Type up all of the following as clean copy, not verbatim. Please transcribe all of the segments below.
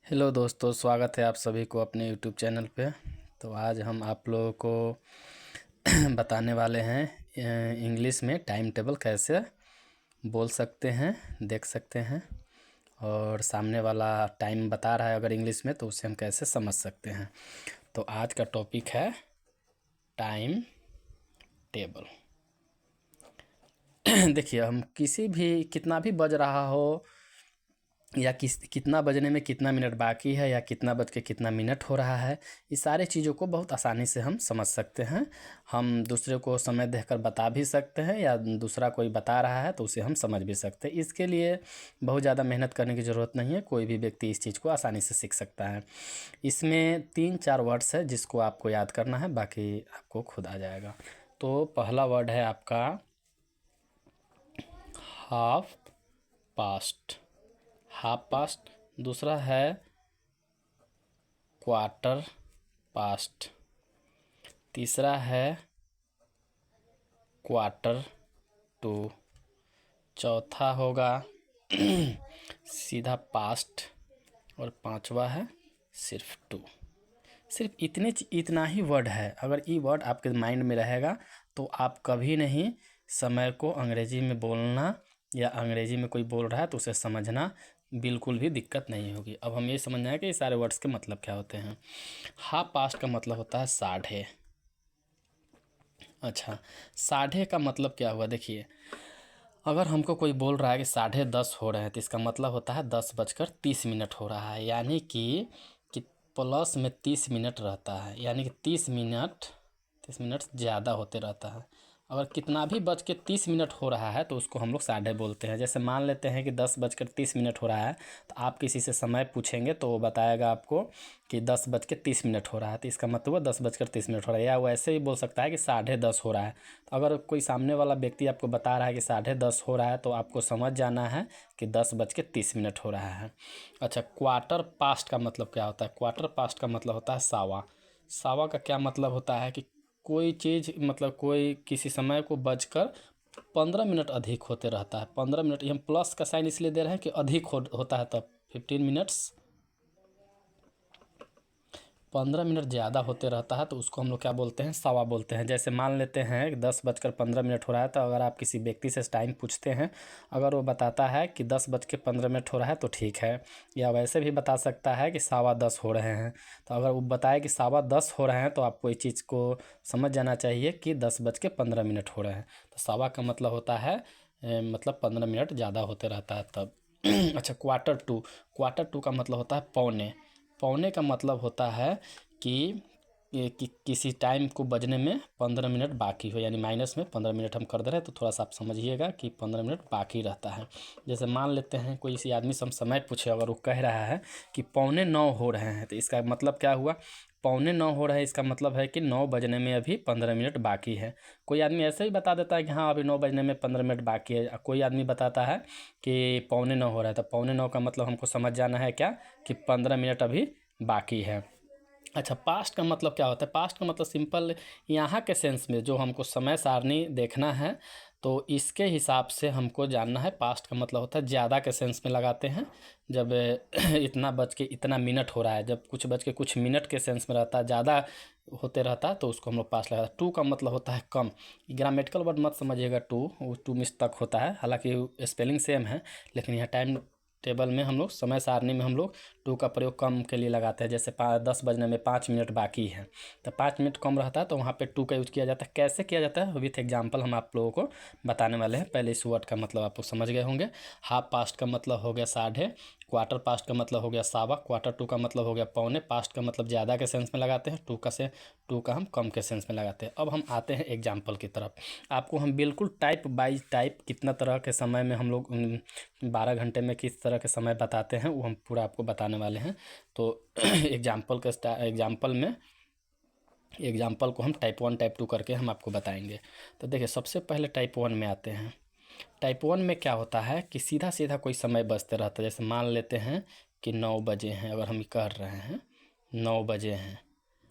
Hello दोस्तों, स्वागत है आप सभी को अपने यूट्यूब चैनल पे। तो आज हम आप लोगों को बताने वाले हैं इंग्लिश में टाइम टेबल कैसे बोल सकते हैं, देख सकते हैं, और सामने वाला टाइम बता रहा है अगर इंग्लिश में तो उसे हम कैसे समझ सकते हैं। तो आज का टॉपिक है टाइम टेबल। देखिए, हम किसी भी कितना भी बज रहा हो या कितना बजने में कितना मिनट बाकी है या कितना बज के कितना मिनट हो रहा है, ये सारे चीज़ों को बहुत आसानी से हम समझ सकते हैं। हम दूसरे को समय देखकर बता भी सकते हैं या दूसरा कोई बता रहा है तो उसे हम समझ भी सकते हैं। इसके लिए बहुत ज़्यादा मेहनत करने की ज़रूरत नहीं है, कोई भी व्यक्ति इस चीज़ को आसानी से सीख सकता है। इसमें 3-4 वर्ड्स है जिसको आपको याद करना है, बाकी आपको खुद आ जाएगा। तो पहला वर्ड है आपका हाफ पास्ट, हाफ पास्ट। दूसरा है क्वार्टर पास्ट। तीसरा है क्वार्टर टू। चौथा होगा सीधा पास्ट। और पांचवा है सिर्फ टू। सिर्फ इतना ही वर्ड है। अगर ये वर्ड आपके माइंड में रहेगा तो आप कभी नहीं समय को अंग्रेजी में बोलना या अंग्रेजी में कोई बोल रहा है तो उसे समझना बिल्कुल भी दिक्कत नहीं होगी। अब हम ये समझना है कि ये सारे वर्ड्स के मतलब क्या होते हैं। हाफ पास्ट का मतलब होता है साढ़े। अच्छा, साढ़े का मतलब क्या हुआ? देखिए, अगर हमको कोई बोल रहा है कि 10:30 हो रहे हैं तो इसका मतलब होता है 10:30 हो रहा है, यानी कि प्लस में 30 मिनट रहता है, यानी कि 30 मिनट ज़्यादा होते रहता है। अगर कितना भी 10:30 हो रहा है तो उसको हम लोग साढ़े बोलते हैं। जैसे मान लेते हैं कि 10:30 हो रहा है, तो आप किसी से समय पूछेंगे तो वो बताएगा आपको कि 10:30 हो रहा है, तो इसका मतलब हुआ 10:30 हो रहा है। या वो ऐसे ही बोल सकता है कि 10:30 हो रहा है। तो अगर कोई सामने वाला व्यक्ति आपको बता रहा है कि 10:30 हो रहा है तो आपको समझ जाना है कि 10:30 हो रहा है। अच्छा, क्वार्टर पास्ट का मतलब क्या होता है? क्वार्टर पास्ट का मतलब होता है सावा। सावा का क्या मतलब होता है कि कोई चीज़, मतलब कोई किसी समय को बजकर 15 मिनट अधिक होते रहता है। 15 मिनट, हम प्लस का साइन इसलिए दे रहे हैं कि अधिक होता है, तब 15 मिनट्स 15 मिनट ज़्यादा होते रहता है तो उसको हम लोग क्या बोलते हैं? सवा बोलते हैं। जैसे मान लेते हैं कि 10:15 हो रहा है, तो अगर आप किसी व्यक्ति से टाइम पूछते हैं, अगर वो बताता है कि 10:15 हो रहा है तो ठीक है। या वैसे भी बता सकता है कि 10:15 हो रहे हैं। तो अगर वो बताए कि 10:15 हो रहे हैं तो आपको इस चीज़ को समझ जाना चाहिए कि 10:15 हो रहे हैं। तो सवा का मतलब होता है मतलब 15 मिनट ज़्यादा होते रहता है तब। अच्छा, क्वार्टर टू। क्वार्टर टू का मतलब होता है पौने। पौने का मतलब होता है कि किसी टाइम को बजने में 15 मिनट बाकी हो, यानी माइनस में 15 मिनट हम कर दे रहे हैं, तो थोड़ा सा आप समझिएगा कि 15 मिनट बाकी रहता है। जैसे मान लेते हैं कोई इसी आदमी से हम समय पूछे, अगर वो कह रहा है कि 8:45 हो रहे हैं, तो इसका मतलब क्या हुआ? 8:45 हो रहे हैं, इसका मतलब है कि 9 बजने में अभी 15 मिनट बाकी है। कोई आदमी ऐसे ही बता देता है कि हाँ अभी 9 बजने में 15 मिनट बाकी है। कोई आदमी बताता है कि 8:45 हो रहा है, तो 8:45 का मतलब हमको समझ जाना है क्या, कि 15 मिनट अभी बाकी है। अच्छा, पास्ट का मतलब क्या होता है? पास्ट का मतलब सिंपल, यहाँ के सेंस में जो हमको समय सारणी देखना है तो इसके हिसाब से हमको जानना है। पास्ट का मतलब होता है ज़्यादा के सेंस में लगाते हैं। जब इतना बज के इतना मिनट हो रहा है, जब कुछ बज के कुछ मिनट के सेंस में रहता है, ज़्यादा होते रहता है, तो उसको हम लोग पास्ट लगाते हैं। टू का मतलब होता है कम। ग्रामेटिकल वर्ड मत समझिएगा, टू मिस तक होता है, हालांकि स्पेलिंग सेम है, लेकिन यहाँ टाइम टेबल में हम लोग समय सारणी में हम लोग टू का प्रयोग कम के लिए लगाते हैं। जैसे 10 बजने में 5 मिनट बाकी है, तो 5 मिनट कम रहता है तो वहाँ पे टू का यूज किया जाता है। कैसे किया जाता है विथ एग्जांपल हम आप लोगों को बताने वाले हैं। पहले इस वर्ड का मतलब आप लोग समझ गए होंगे। हाफ पास्ट का मतलब हो गया साढ़े। क्वार्टर पास्ट का मतलब हो गया सावा। क्वार्टर टू का मतलब हो गया पौने। पास्ट का मतलब ज़्यादा के सेंस में लगाते हैं, टू का हम कम के सेंस में लगाते हैं। अब हम आते हैं एग्जाम्पल की तरफ। आपको हम बिल्कुल टाइप बाई टाइप कितना तरह के समय में हम लोग 12 घंटे में किस तरह के समय बताते हैं वो हम पूरा आपको बताने वाले हैं। तो एग्जाम्पल को हम टाइप 1 टाइप 2 करके हम आपको बताएंगे। तो देखिए, सबसे पहले टाइप 1 में आते हैं। टाइप 1 में क्या होता है कि सीधा सीधा कोई समय बजते रहता है। जैसे मान लेते हैं कि 9 बजे हैं, अगर हम कर रहे हैं 9 बजे हैं।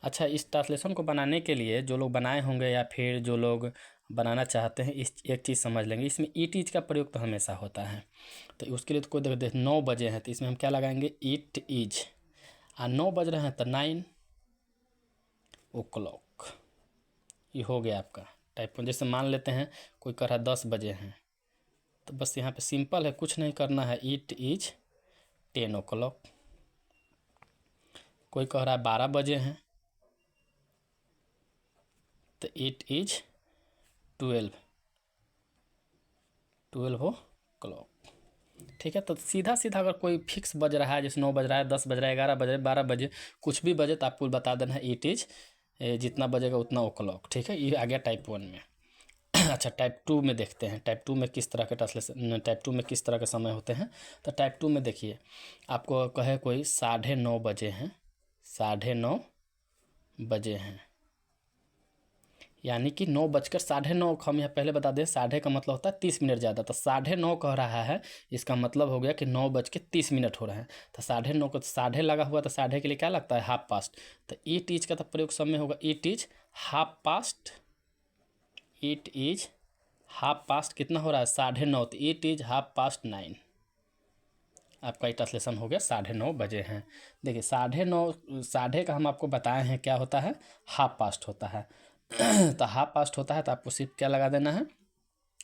अच्छा, इस ट्रांसलेशन को बनाने के लिए जो लोग बनाए होंगे या फिर जो लोग बनाना चाहते हैं, इस एक चीज़ समझ लेंगे, इसमें ईट इज का प्रयोग तो हमेशा होता है। तो उसके लिए तो कोई देख 9 बजे हैं तो इसमें हम क्या लगाएंगे? Eat is. और 9 बज रहे हैं तो 9 o'clock। ये हो गया आपका टाइप। जैसे मान लेते हैं कोई कह रहा है 10 बजे हैं, तो बस यहाँ पे सिंपल है, कुछ नहीं करना है, इट इज 10 o'clock। कोई कह रहा है 12 बजे हैं, तो इट इज 12 o'clock। ठीक है, तो सीधा सीधा अगर कोई फिक्स बज रहा है, जैसे 9 बज रहा है, 10 बज रहा है, 11 बज रहा है, 12 बजे, कुछ भी बजे, तो आपको बता देना है इट इज, जितना बजेगा उतना o'clock। ठीक है, ये आ गया टाइप 1 में। अच्छा, टाइप 2 में देखते हैं, टाइप 2 में किस तरह के ट्रांसलेशन, टाइप 2 में किस तरह के समय होते हैं। तो टाइप 2 में देखिए, आपको कहे कोई 9:30 बजे हैं, 9:30 बजे हैं, यानी कि 9:09 हम यहाँ पहले बता दें, साढ़े का मतलब होता है 30 मिनट ज़्यादा, तो 9:30 कह रहा है, इसका मतलब हो गया कि 9:30 हो रहे हैं। तो 9:30 को साढ़े लगा हुआ, तो साढ़े के लिए क्या लगता है, हाफ पास्ट। तो इट इज का तो प्रयोग समय होगा it is half past. It is half past कितना हो रहा है, 9:30, तो इट इज हाफ पास्ट 9। आपका ट्रांसलेशन हो गया 9:30 बजे हैं। देखिए 9:30, साढ़े का हम आपको बताए हैं क्या होता है, हाफ पास्ट होता है। तो हाफ पास्ट होता है, तो आपको सिर्फ क्या लगा देना है,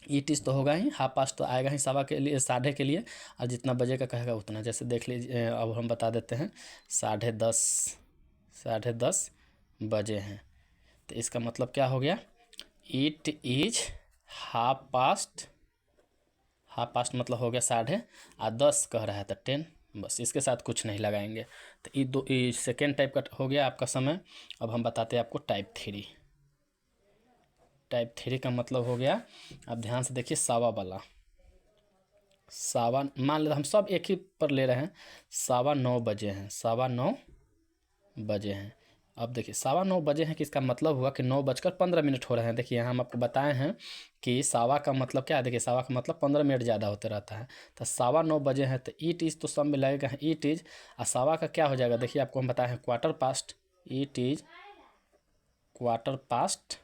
इट इज तो होगा ही, हाफ पास्ट तो आएगा ही सवा के लिए, साढ़े के लिए, और जितना बजे का कहेगा उतना। जैसे देख लीजिए, अब हम बता देते हैं 10:30 बजे हैं, तो इसका मतलब क्या हो गया, it is half past, half past मतलब हो गया साढ़े, और 10 कह रहा है तो 10, बस इसके साथ कुछ नहीं लगाएंगे। तो ये सेकेंड टाइप का हो गया आपका समय। अब हम बताते हैं आपको टाइप 3। टाइप 3 का मतलब हो गया, अब ध्यान से देखिए, सावा वाला, मान लेते हम सब एक ही पर ले रहे हैं, 9:15 बजे हैं, 9:15 बजे हैं। अब देखिए 9:15 बजे हैं कि इसका मतलब हुआ कि 9:15 हो रहे हैं। देखिए यहाँ हम आपको बताए हैं कि सावा का मतलब क्या है, देखिए सावा का मतलब 15 मिनट ज़्यादा होते रहता है। तो 9:15 बजे हैं, तो ईट इज तो सब में लगेगा ईट इज, और सावा का क्या हो जाएगा, देखिए आपको हम बताए हैं quarter past. Eat is quarter past,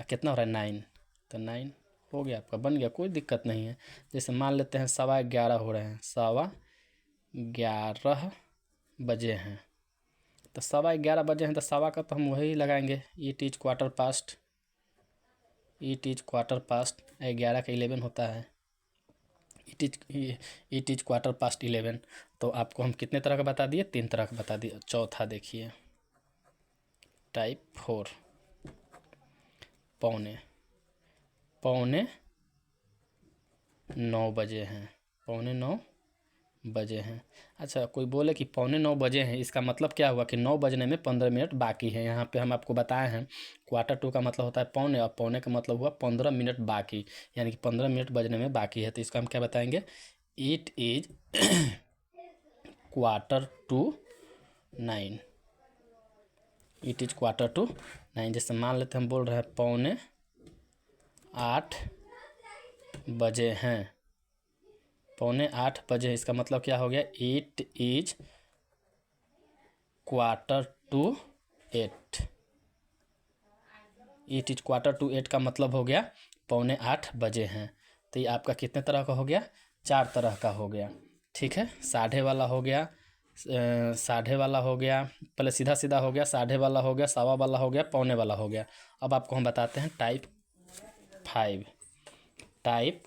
कितना हो रहा है, 9, तो 9 हो गया आपका, बन गया, कोई दिक्कत नहीं है। जैसे मान लेते हैं 11:15 हो रहे हैं, 11:15 बजे हैं, तो 11:15 बजे हैं, तो सवा का तो हम वही लगाएंगे, it is quarter past. It is quarter past 11 का 11 होता है, इट इज क्वार्टर पास्ट 11। तो आपको हम कितने तरह का बता दिए, 3 तरह का बता दिए। चौथा देखिए, टाइप 4, पौने 9 बजे हैं, पौने 9 बजे हैं। अच्छा, कोई बोले कि पौने 9 बजे हैं, इसका मतलब क्या हुआ कि 9 बजने में 15 मिनट बाकी है। यहाँ पे हम आपको बताए हैं क्वार्टर 2 का मतलब होता है पौने, और पौने का मतलब हुआ 15 मिनट बाकी, यानी कि 15 मिनट बजने में बाकी है। तो इसका हम क्या बताएंगे, it is quarter to 9। It is quarter to 9। जैसे मान लेते हम बोल रहे हैं 7:45 बजे हैं, 7:45 बजे, इसका मतलब क्या हो गया, it is quarter to 8। It is quarter to 8 का मतलब हो गया 7:45 बजे हैं। तो ये आपका कितने तरह का हो गया, 4 तरह का हो गया। ठीक है, साढ़े वाला हो गया, साढ़े वाला हो गया, पहले सीधा सीधा हो गया, साढ़े वाला हो गया, सवा वाला हो गया, पौने वाला हो गया। अब आपको हम बताते हैं टाइप 5। टाइप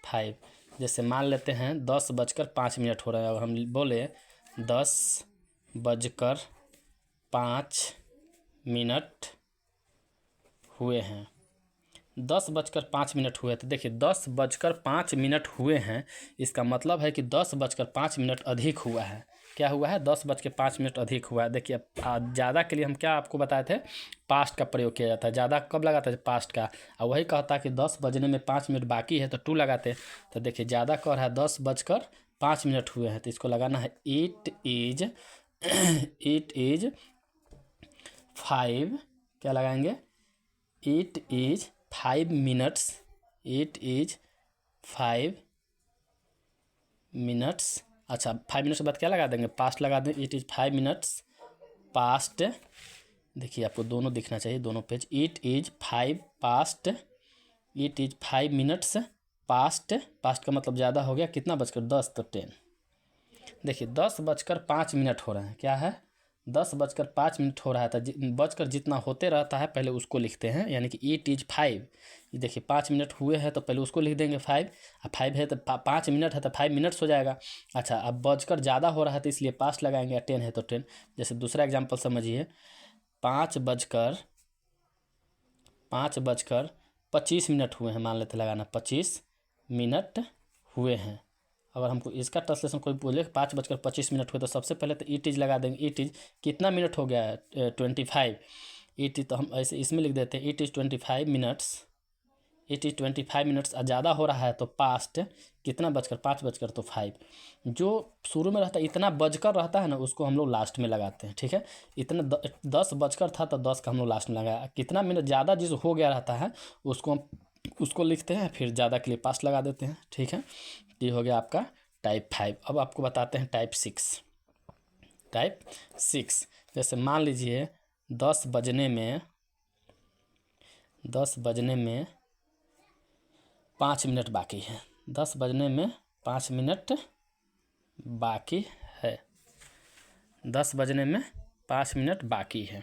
5, जैसे मान लेते हैं 10:05 हो रहा है, अब हम बोले 10:05 हुए हैं, 10:05 हुए। तो देखिए 10:05 हुए हैं, इसका मतलब है कि 10:05 अधिक हुआ है। क्या हुआ है, 10:05 अधिक हुआ है। देखिए ज़्यादा के लिए हम क्या आपको बताए थे, पास्ट का प्रयोग किया जाता है। ज़्यादा कब लगाता है, पास्ट का। और वही कहता कि 10 बजने में 5 मिनट बाकी है, तो 2 लगाते। तो देखिए ज़्यादा कह रहा है 10:05 हुए हैं, तो इसको लगाना है इट इज इट इज 5, क्या लगाएंगे, it is 5 minutes. It is 5 minutes. अच्छा, 5 मिनट्स के बाद क्या लगा देंगे, पास्ट लगा देंगे, इट इज 5 मिनट्स पास्ट। देखिए आपको दोनों दिखना चाहिए, दोनों page. It is 5 past, it is 5 minutes past. Past का मतलब ज़्यादा हो गया, कितना बजकर 10, तो 10। देखिए 10:05 हो रहे हैं, क्या है, 10:05 हो रहा था, बजकर जितना होते रहता है पहले उसको लिखते हैं, यानी कि इट इज़ 5। ये देखिए 5 मिनट हुए हैं तो पहले उसको लिख देंगे 5। अब 5 है तो 5 मिनट है तो 5 मिनट्स हो जाएगा। अच्छा, अब बजकर ज़्यादा हो रहा है तो इसलिए पास्ट लगाएंगे, 10 है तो 10। जैसे दूसरा एग्जाम्पल समझिए, 5:25 हुए हैं, मान लेते लगाना 25 मिनट हुए हैं। अगर हमको इसका ट्रांसलेशन कोई बोले 5:25 हुए तो सबसे पहले तो इट इज़ लगा देंगे। इट इज़ कितना मिनट हो गया है, 25। इट इज़ तो हम ऐसे इसमें लिख देते हैं, it is 25 minutes. It is 25 minutes. ज़्यादा हो रहा है तो पास्ट कितना बजकर, 5 तो 5। जो शुरू में रहता है इतना बजकर रहता है ना, उसको हम लोग लास्ट में लगाते हैं, ठीक है। इतना 10 बजकर था तो 10 का हम लोग लास्ट में लगाया। कितना मिनट ज़्यादा जिस हो गया रहता है उसको लिखते हैं, फिर ज़्यादा के लिए पास्ट लगा देते हैं, ठीक है। ये हो गया आपका टाइप 5। अब आपको बताते हैं टाइप 6। टाइप 6 जैसे मान लीजिए 10 बजने में 5 मिनट बाकी है। 10 बजने में 5 मिनट बाकी है। 10 बजने में 5 मिनट बाकी है।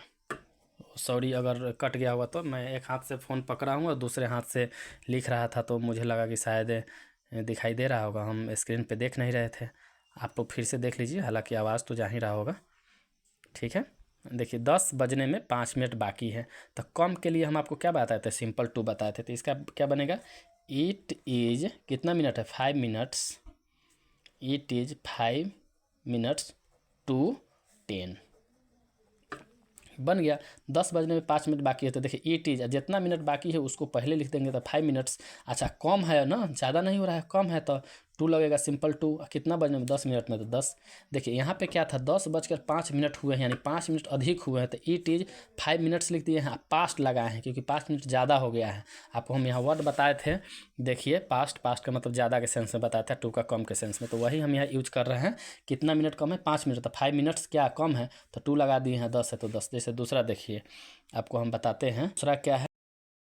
सॉरी अगर कट गया हुआ तो, मैं एक हाथ से फ़ोन पकड़ा हूँ और दूसरे हाथ से लिख रहा था तो मुझे लगा कि शायद दिखाई दे रहा होगा, हम स्क्रीन पे देख नहीं रहे थे। आप तो फिर से देख लीजिए, हालांकि आवाज़ तो जा ही रहा होगा, ठीक है। देखिए 10 बजने में 5 मिनट बाकी है, तो कम के लिए हम आपको क्या बताए थे, सिंपल टू बताए थे। तो इसका क्या बनेगा, इट इज़ कितना मिनट है, 5 minutes. It is 5 minutes to 10 बन गया। 10 बजने में 5 मिनट बाकी है तो देखिए इट इज़, जितना मिनट बाकी है उसको पहले लिख देंगे तो 5 मिनट्स। अच्छा, कम है ना, ज़्यादा नहीं हो रहा है, कम है तो 2 लगेगा, सिंपल टू। कितना बजने में, 10 मिनट में तो 10। देखिए यहाँ पे क्या था, 10:05 हुए हैं, यानी 5 मिनट अधिक हुए हैं, तो इट इज़ 5 मिनट्स लिख दिए हैं, पास्ट लगाए हैं क्योंकि 5 मिनट ज़्यादा हो गया है। आपको हम यहाँ वर्ड बताए थे, देखिए पास्ट का मतलब ज़्यादा के सेंस में बताया था, टू का कम के सेंस में, तो वही हम यहाँ यूज कर रहे हैं। कितना मिनट कम है, 5 मिनट, तो 5 मिनट्स क्या कम है तो 2 लगा दिए हैं, 10 है तो 10। जैसे दूसरा देखिए आपको हम बताते हैं, दूसरा क्या है।